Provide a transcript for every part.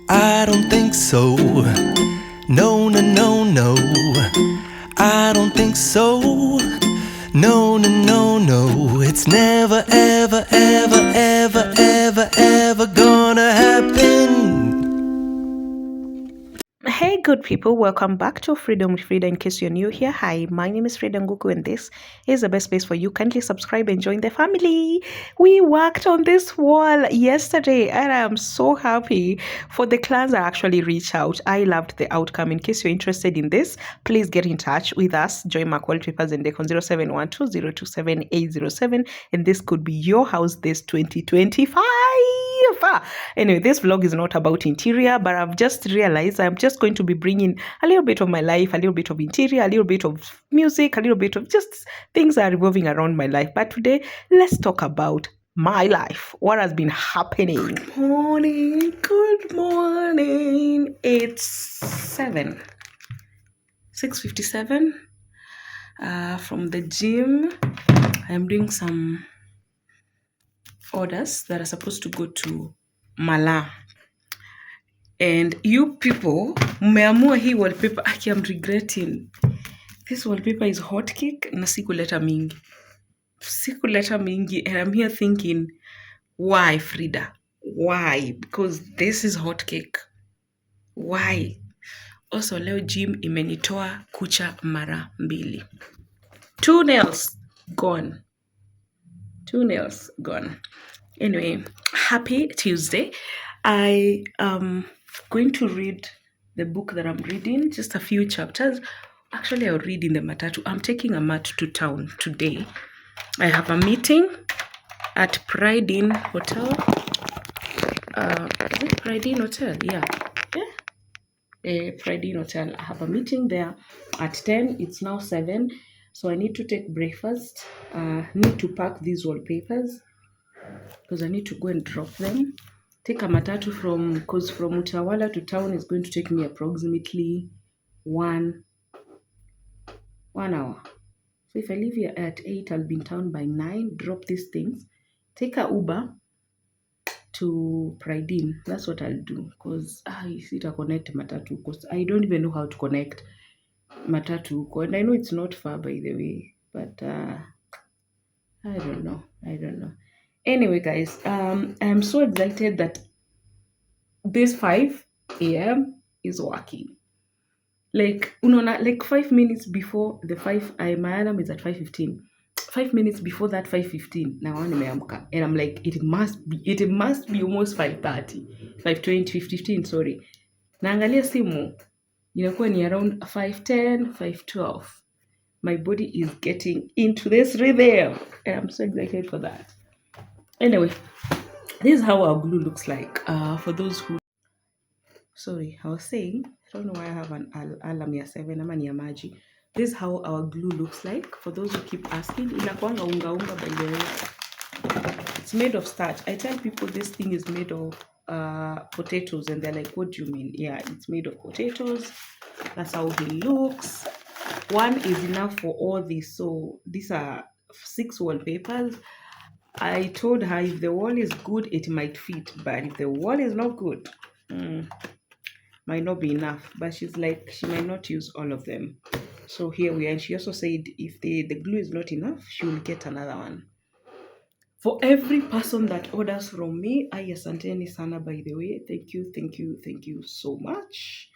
I don't think so. No, no, no, no. I don't think so. No, no, no, no. It's never, ever, ever, ever, ever, ever gonna happen. Hey, good people, welcome back to Freedom with Frida. In case you're new here, hi, my name is Fridah Nguku, and this is the best place for you. Kindly subscribe and join the family. We worked on this wall yesterday, and I am so happy for the clans that actually reached out. I loved the outcome. In case you're interested in this, please get in touch with us. Join my wallpapers and deck on 0712027807, and this could be your house this 2025. Anyway, this vlog is not about interior, but I've just realized I'm just going to be bringing a little bit of my life, a little bit of interior, a little bit of music, a little bit of just things that are revolving around my life. But today, let's talk about my life. What has been happening? Good morning. Good morning. It's 6:57 from the gym. I'm doing some orders that are supposed to go to Mala. And you people, mmeamua hii wallpaper. I'm regretting. This wallpaper is hot cake na sikuleta mingi. Sikuleta mingi, and I'm here thinking, why, Frida? Why? Because this is hot cake. Why? Also, leo gym imenitoa kucha mara mbili. 2 nails gone. 2 nails gone. Anyway, happy Tuesday. I am going to read the book that I'm reading, just a few chapters. Actually, I'll read in the matatu. I'm taking a mat to town today. I have a meeting at Fridah Hotel. Is it Fridah Hotel? Yeah. Friday Hotel. I have a meeting there at 10. It's now 7. So I need to take breakfast. Need to pack these wallpapers because I need to go and drop them. Take a matatu because from Utawala to town is going to take me approximately 1 hour. So if I leave here at 8, I'll be in town by 9, drop these things, take a Uber to Pride. That's what I'll do because I see to connect matatu because I don't even know how to connect matatu. And I know it's not far, by the way, but I don't know. Anyway, guys, I'm so excited that this 5 a.m. is working. Like, like 5 minutes before the 5, my alarm is at 5:15. 5 minutes before that 5:15, now nimeamka. And I'm like, it must be almost 5:30, 5:20, 5:15, sorry. Naangalia simu, inakuwa ni around 5:10, 5:12. My body is getting into this rhythm, and I'm so excited for that. Anyway, this is how our glue looks like. For those who, sorry, I was saying, I don't know why I have an alarm ya 7 ama ni ya maji. This is how our glue looks like. For those who keep asking, inakuanga unga by the way. It's made of starch. I tell people this thing is made of potatoes, and they're like, what do you mean? Yeah, it's made of potatoes. That's how he looks. One is enough for all this. So these are 6 wallpapers. I told her if the wall is good, it might fit, but if the wall is not good, might not be enough. But she's like, she might not use all of them. So here we are. And she also said if the glue is not enough, she will get another one. For every person that orders from me, asanteni sana, by the way. Thank you so much.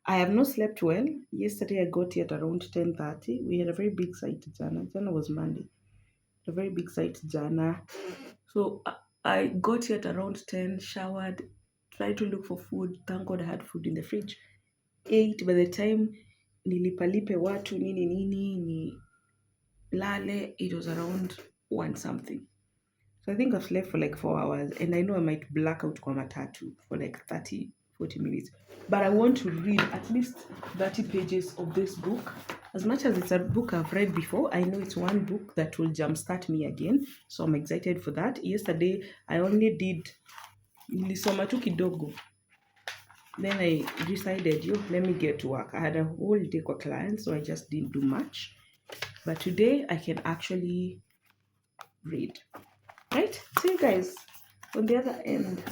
I have not slept well. Yesterday I got here at around 10:30. We had a very big site jana. Jana was Monday. A very big site jana. So I got here at around 10, showered, tried to look for food. Thank God I had food in the fridge. Ate. By the time nilipalipe watu ni lale, it was around 1 something. So I think I've slept for like 4 hours, and I know I might black out kwa matatu for like 30, 40 minutes. But I want to read at least 30 pages of this book. As much as it's a book I've read before, I know it's one book that will jumpstart me again. So I'm excited for that. Yesterday, I only did nilisoma tu kidogo. Then I decided, let me get to work. I had a whole day kwa clients, so I just didn't do much. But today, I can actually read. Right? See you guys on the other end.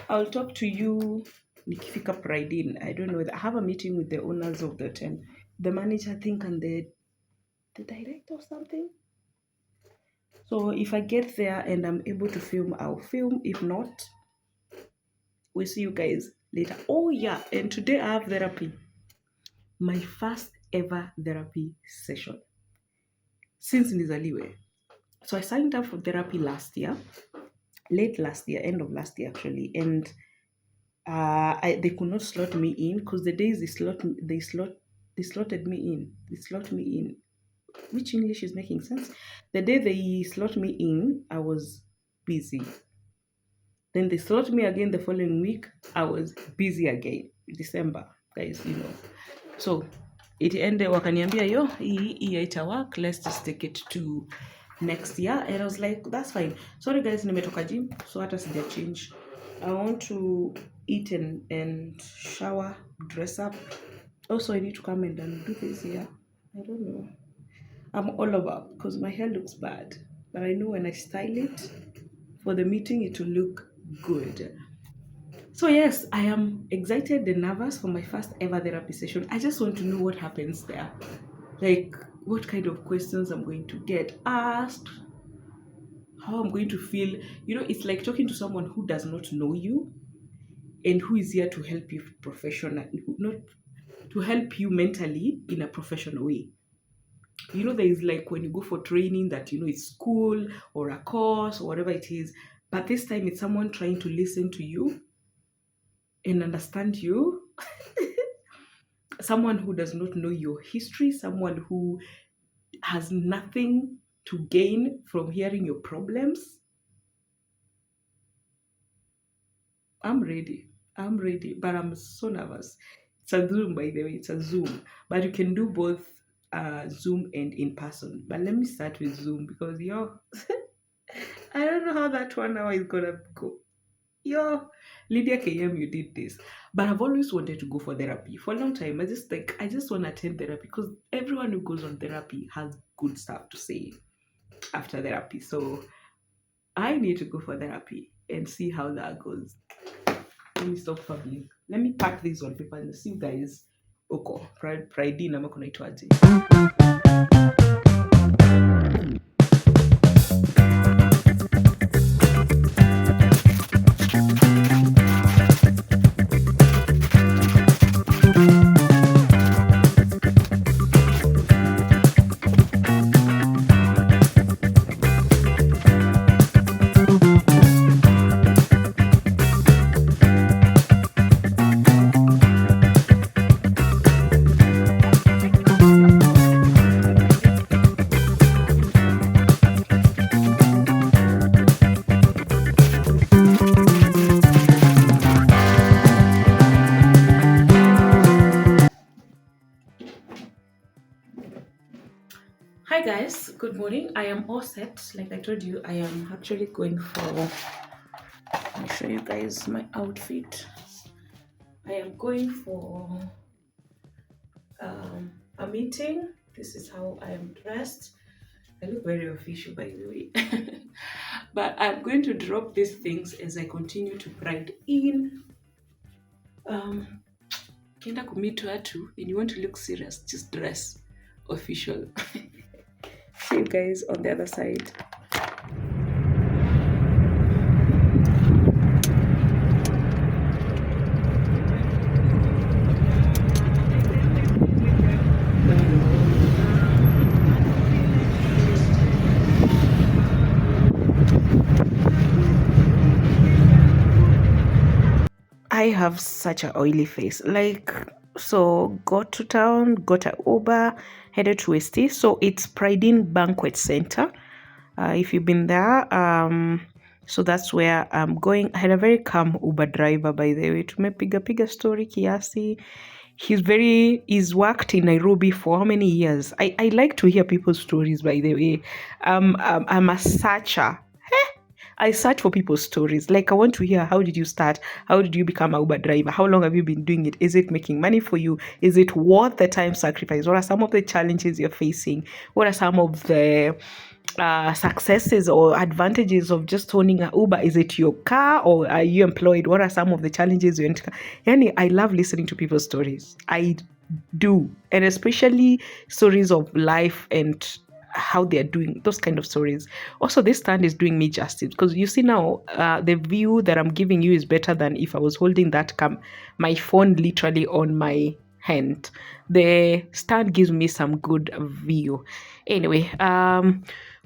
I'll talk to you nikifika Pride in, I don't know, I have a meeting with the owners of the hotel, the manager, I think, and the director or something. So if I get there and I'm able to film, I'll film. If not, we'll see you guys later. Oh yeah, and today I have therapy. My first ever therapy session since nizaliwe. So I signed up for therapy last year, late last year, end of last year actually, and they could not slot me in because the days they slotted me in. They slot me in. Which English is making sense? The day they slot me in, I was busy. Then they slot me again the following week. I was busy again. December, guys, you know. So it ended wakaniambia yo hii haita work, let's just take it to next year. And I was like, that's fine. Sorry guys, nimetoka gym, so hata sija change. I want to eat and shower, dress up. Also, I need to come and do this here. I don't know. I'm all over because my hair looks bad. But I know when I style it for the meeting, it will look good. So, yes, I am excited and nervous for my first ever therapy session. I just want to know what happens there. Like, what kind of questions I'm going to get asked, how I'm going to feel. You know, it's like talking to someone who does not know you and who is here to help you professionally, not to help you mentally in a professional way. You know, there is like when you go for training that, you know, it's school or a course or whatever it is, but this time it's someone trying to listen to you and understand you. Someone who does not know your history, someone who has nothing to gain from hearing your problems. I'm ready. I'm ready, but I'm so nervous. It's a Zoom, by the way. It's a Zoom, but you can do both Zoom and in person. But let me start with Zoom because I don't know how that 1 hour is gonna go. Yo, Lydia KM, you did this. But I've always wanted to go for therapy for a long time. I just want to attend therapy because everyone who goes on therapy has good stuff to say after therapy. So I need to go for therapy and see how that goes. Let me stop fumbling. Let me pack this on paper and see you guys. Oko, Pride ama kunaitwaje? Hi guys, good morning. I am all set. Like I told you, I am actually going for. Let me show you guys my outfit. I am going for a meeting. This is how I am dressed. I look very official, by the way. But I'm going to drop these things as I continue to Pride in. Kienda kumeet watu and you want to look serious, just dress official. See you guys on the other side. I have such an oily face. Like, so got to town, got an Uber, headed to ST. So it's Pride in Banquet Center. If you've been there, so that's where I'm going. I had a very calm Uber driver, by the way. Tumepiga story kiasi. He's worked in Nairobi for how many years? I like to hear people's stories, by the way. I'm a searcher. I search for people's stories. Like, I want to hear, how did you start? How did you become a Uber driver? How long have you been doing it? Is it making money for you? Is it worth the time sacrifice? What are some of the challenges you're facing? What are some of the successes or advantages of just owning an Uber? Is it your car or are you employed? What are some of the challenges you encounter? Yani, I love listening to people's stories. I do, and especially stories of life and how they're doing, those kind of stories. Also, this stand is doing me justice because you see now, the view that I'm giving you is better than if I was holding that my phone literally on my hand. The stand gives me some good view. Anyway,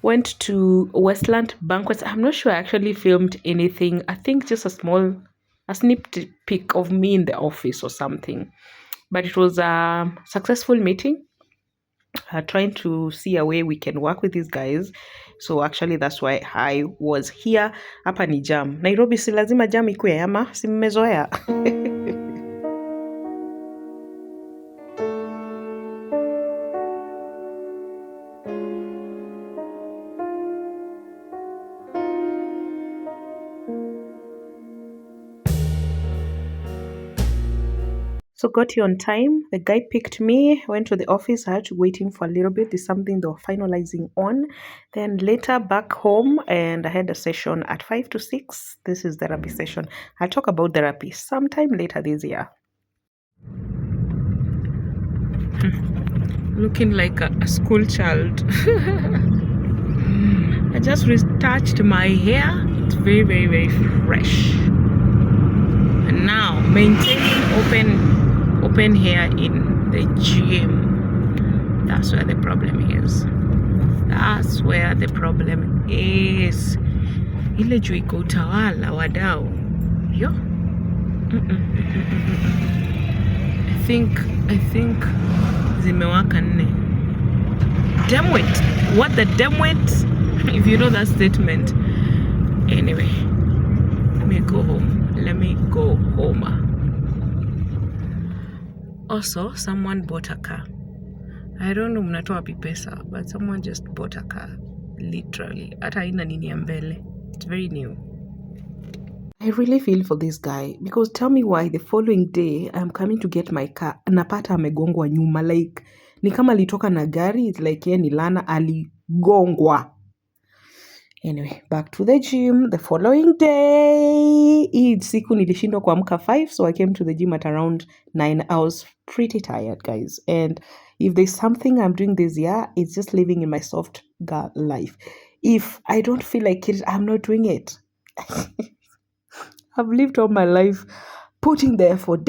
went to Westland Banquets. I'm not sure I actually filmed anything. I think just a sneak peek of me in the office or something. But it was a successful meeting. Trying to see a way we can work with these guys. So actually that's why I was here. Hapa ni jam. Nairobi si lazima jam ikuwe ama si mmezoea. So got here on time. The guy picked me, went to the office. I had to wait him for a little bit. There's something they were finalizing on. Then later back home, and I had a session at 5 to 6. This is therapy session. I'll talk about therapy sometime later this year. Looking like a school child. I just retouched my hair. It's very, very, very fresh. And now maintaining open hair in the gym. That's where the problem is. That's where the problem is. Ile juu iko utawala wadau. Yo. I think zimewaka nne. Demwit. What the demwit? If you know that statement. Anyway, let me go home. Also, someone bought a car. I don't know mnatoa wapi pesa, but someone just bought a car. Literally. Hata haina nini ya mbele. It's very new. I really feel for this guy because tell me why the following day I'm coming to get my car, napata amegongwa nyuma, like ni kama alitoka na gari. It's like yeye ni Lana aligongwa. Anyway, back to the gym the following day. Hii siku nilishindwa kuamka 5, so I came to the gym at around 9. I was pretty tired, guys. And if there's something I'm doing this year, it's just living in my soft girl life. If I don't feel like it, I'm not doing it. I've lived all my life putting the effort.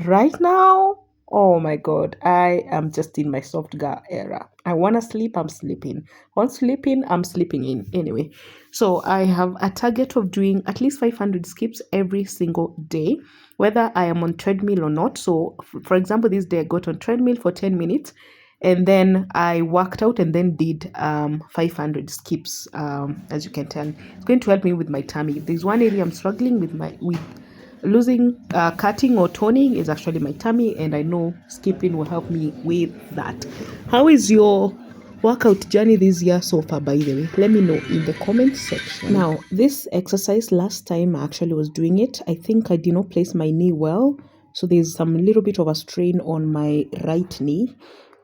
Right now, oh my God, I am just in my soft girl era. I want to sleep, I'm sleeping. Want sleeping, I'm sleeping in. Anyway, so I have a target of doing at least 500 skips every single day, whether I am on treadmill or not. So, for example, this day I got on treadmill for 10 minutes. And then I worked out and then did 500 skips. As you can tell, it's going to help me with my tummy. If there's one area I'm struggling with losing, cutting or toning, is actually my tummy, and I know skipping will help me with that. How is your workout journey this year so far, by the way? Let me know in the comment section. Now, this exercise, last time I actually was doing it, I think I did not place my knee well. So there's some little bit of a strain on my right knee.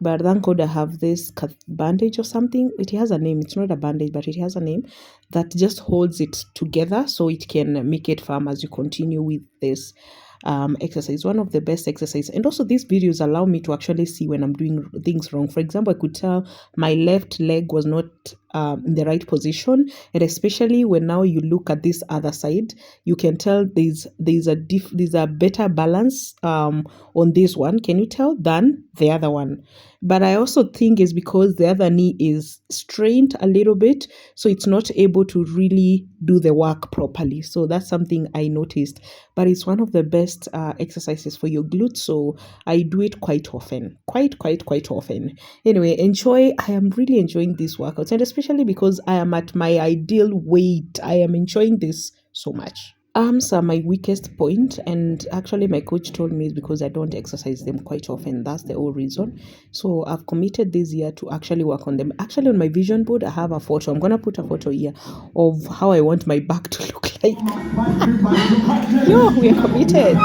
But thank God I have this bandage or something. It has a name. It's not a bandage, but it has a name that just holds it together so it can make it firm as you continue with this exercise. One of the best exercises. And also these videos allow me to actually see when I'm doing things wrong. For example, I could tell my left leg was not in the right position, and especially when now you look at this other side, you can tell there's a better balance on this one, can you tell, than the other one. But I also think it's because the other knee is strained a little bit, so it's not able to really do the work properly. So that's something I noticed. But it's one of the best exercises for your glutes, so I do it quite often. Quite often. Anyway, enjoy. I am really enjoying these workouts, and especially because I am at my ideal weight. I am enjoying this so much. Arms are my weakest point, and actually my coach told me it's because I don't exercise them quite often. That's the whole reason. So I've committed this year to actually work on them. Actually, on my vision board, I have a photo. I'm gonna put a photo here of how I want my back to look like. Yo, we are committed.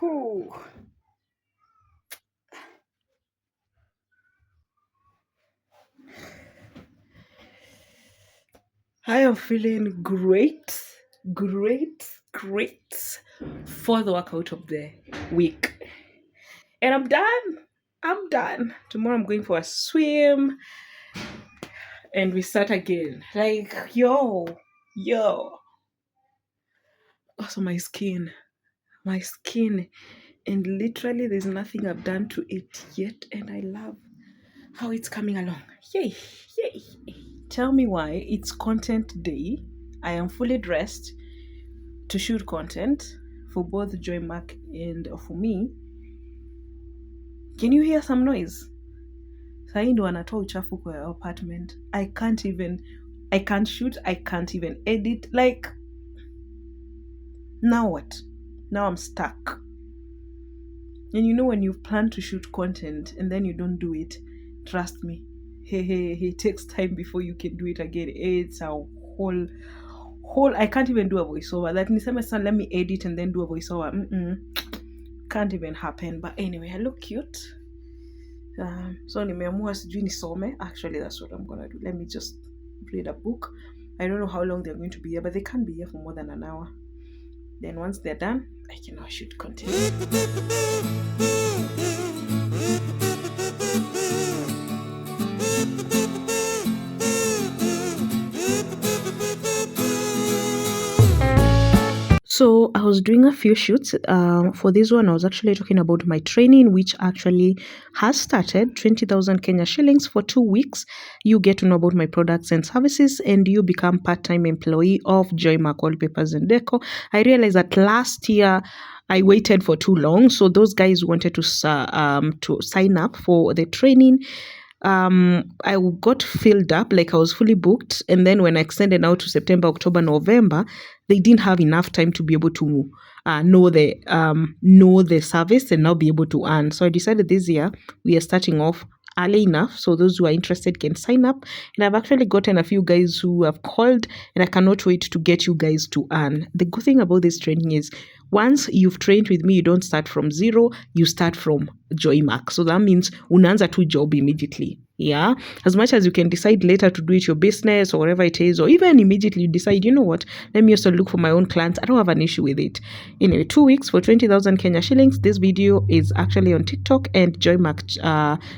Whew. I am feeling great for the workout of the week. And I'm done. Tomorrow I'm going for a swim and we start again. Like, yo. Also, my skin. And literally, there's nothing I've done to it yet. And I love how it's coming along. Yay. Tell me why it's content day. I am fully dressed to shoot content for both Joy Mark and for me. Can you hear some noise? Sahi ndo anatoa uchafu kwa apartment. I can't shoot, I can't even edit. Like, now what? Now I'm stuck. And you know when you plan to shoot content and then you don't do it, trust me, it takes time before you can do it again. It's a whole I can't even do a voiceover. Like niseme son, let me edit and then do a voiceover. Can't even happen. But anyway, I look cute. So nimeamua sijui nisome. Actually, that's what I'm gonna do. Let me just read a book. I don't know how long they're going to be here, but they can't be here for more than an hour. Then once they're done, I can now shoot content. So I was doing a few shoots. For this one, I was actually talking about my training, which actually has started. 20,000 Kenya shillings for 2 weeks. You get to know about my products and services, and you become part-time employee of Joy Mark Wallpapers and Deco. I realized that last year I waited for too long, so those guys wanted to sign up for the training. I got filled up, like I was fully booked, and then when I extended out to September, October, November, they didn't have enough time to be able to know the service and now be able to earn. So I decided this year we are starting off early enough so those who are interested can sign up. And I've actually gotten a few guys who have called, and I cannot wait to get you guys to earn. The good thing about this training is once you've trained with me, you don't start from zero, you start from Joy Mark. So that means unaanza tu job immediately. Yeah, as much as you can decide later to do it your business or whatever it is, or even immediately you decide, you know what, let me also look for my own clients. I don't have an issue with it. Anyway, 2 weeks for 20,000 Kenya shillings. This video is actually on TikTok and Joy Mark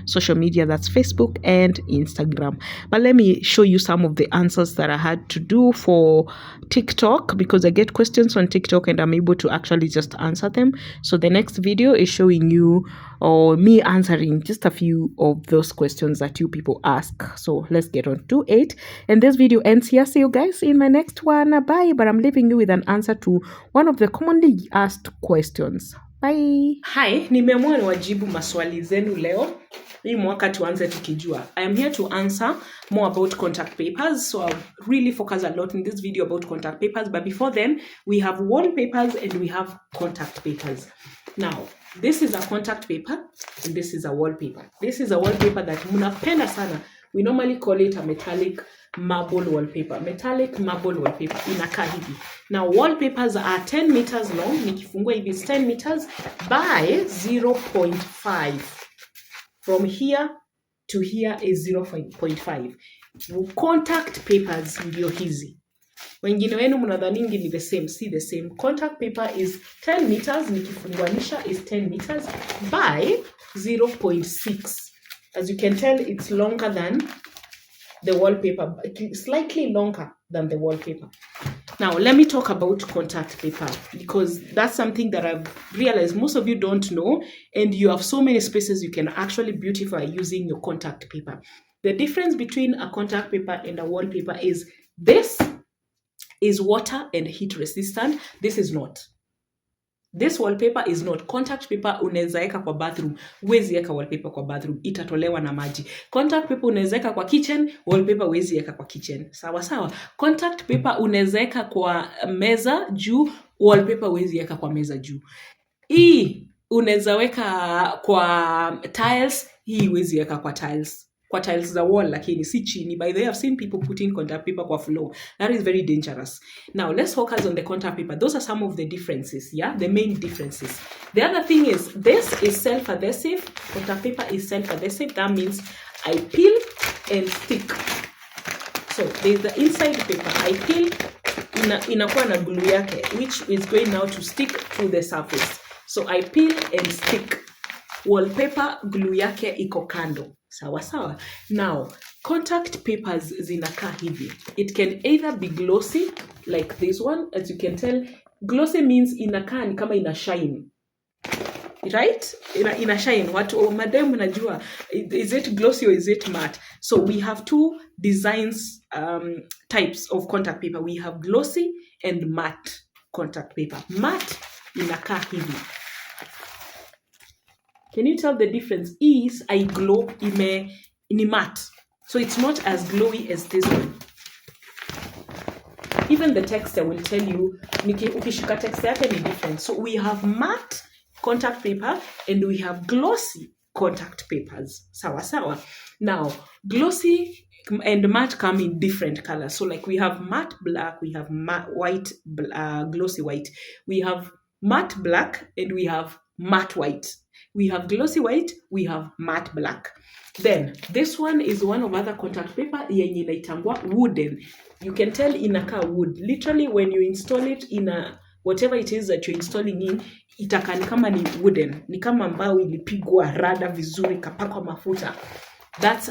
social media, that's Facebook and Instagram. But let me show you some of the answers that I had to do for TikTok, because I get questions on TikTok and I'm able to actually just answer them. So the next video is showing you or me answering just a few of those questions that you people ask. So let's get on to it. And this video ends here. See you guys in my next one. Bye. But I'm leaving you with an answer to one of the commonly asked questions. Bye. Hi, nimeamua niwajibu maswali zenu leo. Hii mwaka tuanze tukijua. I am here to answer more about contact papers. So I'll really focus a lot in this video about contact papers. But before then, we have wallpapers and we have contact papers. Now, this is a contact paper and this is a wallpaper. This is a wallpaper that munapenda sana. We normally call it a metallic marble wallpaper. Metallic marble wallpaper. Inakaa hivi. Now, wallpapers are 10 meters long. Nikifungua hivi is 10 meters by 0.5. From here to here is 0.5. Contact papers ndio hizi. Wengine wenu mnadhaningi ni the same. See the same. Contact paper is 10 meters. Nikifunganisha is 10 meters by 0.6. As you can tell, it's longer than the wallpaper. Slightly longer than the wallpaper. Now, let me talk about contact paper, because that's something that I've realized most of you don't know, and you have so many spaces you can actually beautify using your contact paper. The difference between a contact paper and a wallpaper is this is water and heat resistant. This is not. This wallpaper is not. Contact paper unaweza weka kwa bathroom. Huwezi weka wallpaper kwa bathroom. Itatolewa na maji. Contact paper unaweza weka kwa kitchen. Wallpaper huwezi weka kwa kitchen. Sawa sawa. Contact paper unaweza weka kwa meza juu. Wallpaper huwezi weka kwa meza juu. Hii unaweza weka kwa tiles. Hii huwezi weka kwa tiles. Kwa tiles za wall lakini si chini. By the way, I've seen people putting contact paper kwa floor. That is very dangerous. Now, let's focus on the contact paper. Those are some of the differences, yeah? The main differences. The other thing is, this is self-adhesive. Contact paper is self-adhesive. That means I peel and stick. So, there's the inside paper. I peel, inakuwa na glue yake, which is going now to stick to the surface. So, I peel and stick. Wallpaper, glue yake iko kando. Sawa sawa. Now, contact papers zinakaa hivi. It can either be glossy, like this one. As you can tell, glossy means inakaa ni kama ina shine. Right? Ina shine. Watu madam unajua, is it glossy or is it matte? So we have two designs, types of contact paper. We have glossy and matte contact paper. Matte inakaa hivi. Can you tell the difference? Is I glow ni matte. So it's not as glowy as this one. Even the texture will tell you, ukishika texture yake ni different. So we have matte contact paper and we have glossy contact papers. Sawa sawa. Now, glossy and matte come in different colors. So like we have matte black, we have matte white, glossy white. We have matte black and we have matte white. We have glossy white, we have matte black. Then, this one is one of other contact paper yenye inaitangwa wooden. You can tell inakaa wood. Literally, when you install it in a, whatever it is that you're installing in, itakaa ni kama ni wooden. Ni kama mbao ilipigwa rada vizuri, kapakwa mafuta. That's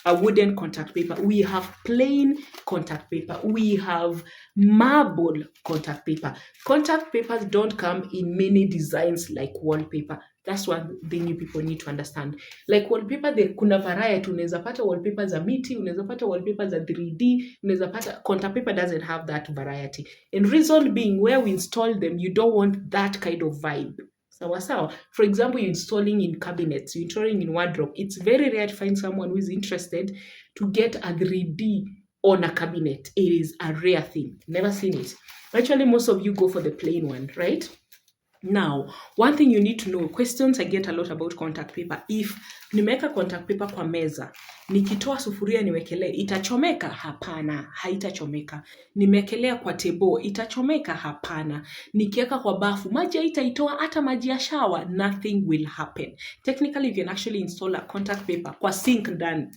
a wooden contact paper. We have plain contact paper. We have marble contact paper. Contact papers don't come in many designs like wallpaper. That's one thing you people need to understand. Like wallpaper, kuna variety. Unaweza pata wallpaper za miti, unaweza pata wallpaper za 3D, unaweza pata. Contact paper doesn't have that variety. And reason being, where we install them, you don't want that kind of vibe. Sawa. For example, you're installing in cabinets, you're installing in wardrobe. It's very rare to find someone who is interested to get a 3D on a cabinet. It is a rare thing. Never seen it. Actually, most of you go for the plain one, right? Now, one thing you need to know, questions I get a lot about contact paper. If nimeweka contact paper kwa meza, nikitoa sufuria niwekelee, itachomeka? Hapana, haitachomeka. Nimekelea kwa tebo, itachomeka? Hapana. Nikiweka kwa bafu, maji haitaitoa hata maji ya shower, nothing will happen. Technically, you can actually install a contact paper kwa sink done.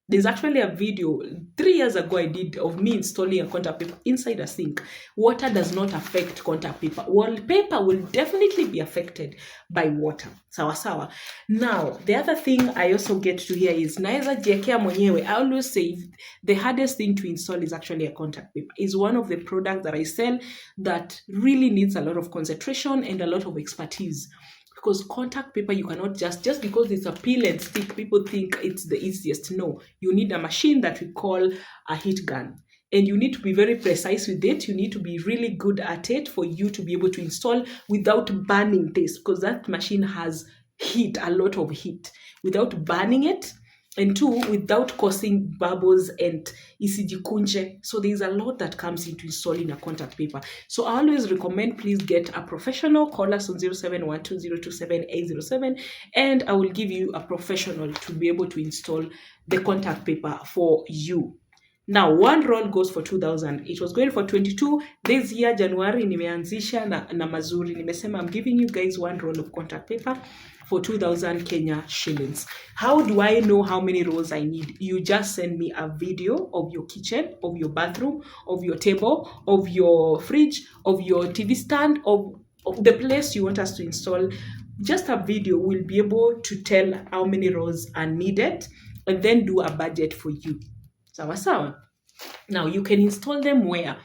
There's actually a video 3 years ago I did of me installing a contact paper inside a sink. Water does not affect contact paper. Wallpaper will definitely be affected by water. Sawa. Now, the other thing I also get to hear is, naeza jiekea mwenyewe. I always say the hardest thing to install is actually a contact paper. It's one of the products that I sell that really needs a lot of concentration and a lot of expertise. Because contact paper, you cannot just because it's a peel and stick, people think it's the easiest. No, you need a machine that we call a heat gun. And you need to be very precise with it. You need to be really good at it for you to be able to install without burning this. Because that machine has heat, a lot of heat. Without burning it. And 2, without causing bubbles and isijikunje. So there's a lot that comes into installing a contact paper. So I always recommend, please get a professional. Call us on 0712027807 and I will give you a professional to be able to install the contact paper for you. Now, one roll goes for 2,000. It was going for 22. This year, January, nimeanzisha na mazuri. Nimesema, I'm giving you guys one roll of contact paper for 2,000 Kenya shillings. How do I know how many rolls I need? You just send me a video of your kitchen, of your bathroom, of your table, of your fridge, of your TV stand, of the place you want us to install. Just a video will be able to tell how many rolls are needed and then do a budget for you. Sawa. Now, you can install them where?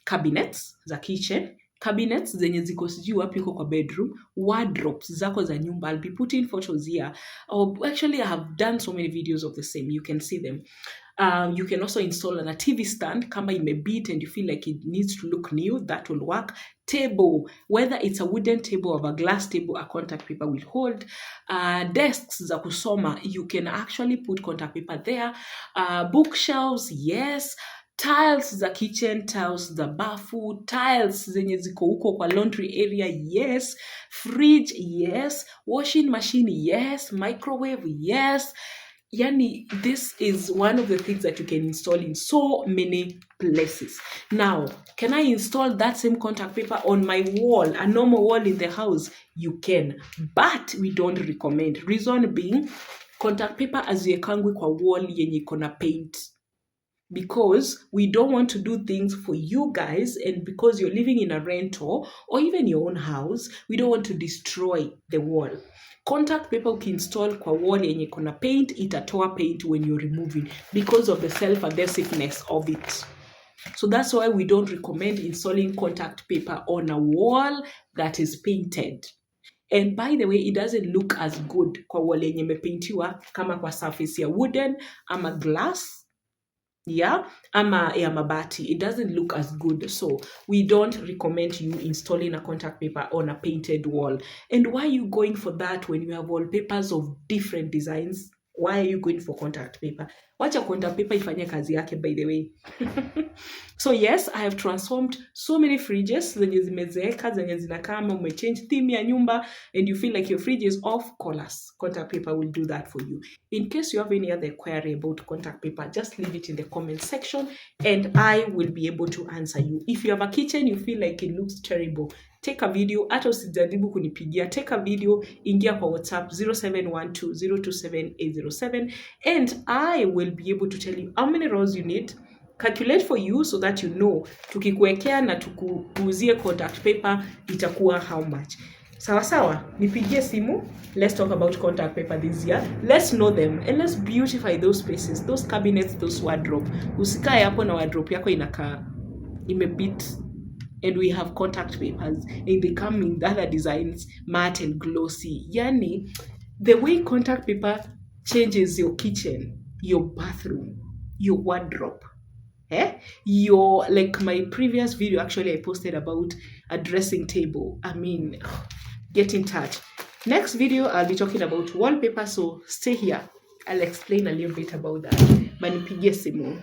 Cabinets, the kitchen. cabinets zenye ziko sijui wapi uko kwa bedroom, wardrobes zako za nyumba. I'll be putting photos here. Actually, I have done so many videos of the same. You can see them. You can also install a TV stand kama imebeat and you feel like it needs to look new, that will work. Table, whether it's a wooden table or a glass table, a contact paper will hold. Desks za kusoma, you can actually put contact paper there. Bookshelves, yes. Tiles za kitchen, tiles za bafu, tiles zenye ziko huko kwa laundry area, yes. Fridge, yes. Washing machine, yes. Microwave, yes. Yani, this is one of the things that you can install in so many places. Now, can I install that same contact paper on my wall, a normal wall in the house? You can, but we don't recommend. Reason being, contact paper haziwekangwi kwa wall yenye iko na paint. Because we don't want to do things for you guys, and because you're living in a rental or even your own house, we don't want to destroy the wall. Contact paper ukiinstall kwa wall yenye kona paint, itatoa paint when you're removing because of the self-adhesiveness of it. So that's why we don't recommend installing contact paper on a wall that is painted. And by the way, it doesn't look as good kwa wall yenye imepaintiwa kama kwa surface ya wooden ama glass. Yeah, ama ya mabati. It doesn't look as good. So we don't recommend you installing a contact paper on a painted wall. And why are you going for that when you have wallpapers of different designs? Why are you going for contact paper? Wacha contact paper ifanye kazi yake, by the way. So yes, I have transformed so many fridges zenye zimezeeka, zenye zinakaa kama umechange theme ya nyumba and you feel like your fridge is off, call us. Contact paper will do that for you. In case you have any other query about contact paper, just leave it in the comment section and I will be able to answer you. If you have a kitchen, you feel like it looks terrible, take a video. Hata usijaribu kunipigia, take a video, ingia kwa WhatsApp 0712027807 and I will be able to tell you how many rolls you need, calculate for you so that you know tukikuwekea na tukuuzie contact paper itakuwa how much. Sawa sawa, nipigie simu. Let's talk about contact paper this year. Let's know them and let's beautify those spaces, those cabinets, those wardrobe. Usikae hapo na wardrobe yako inakaa imebit. And we have contact papers and they come in other designs, matte and glossy. Yani, the way contact paper changes your kitchen, your bathroom, your wardrobe. Your, like my previous video, actually I posted about a dressing table. I mean, get in touch. Next video, I'll be talking about wallpaper, so stay here. I'll explain a little bit about that. Manipigie simu.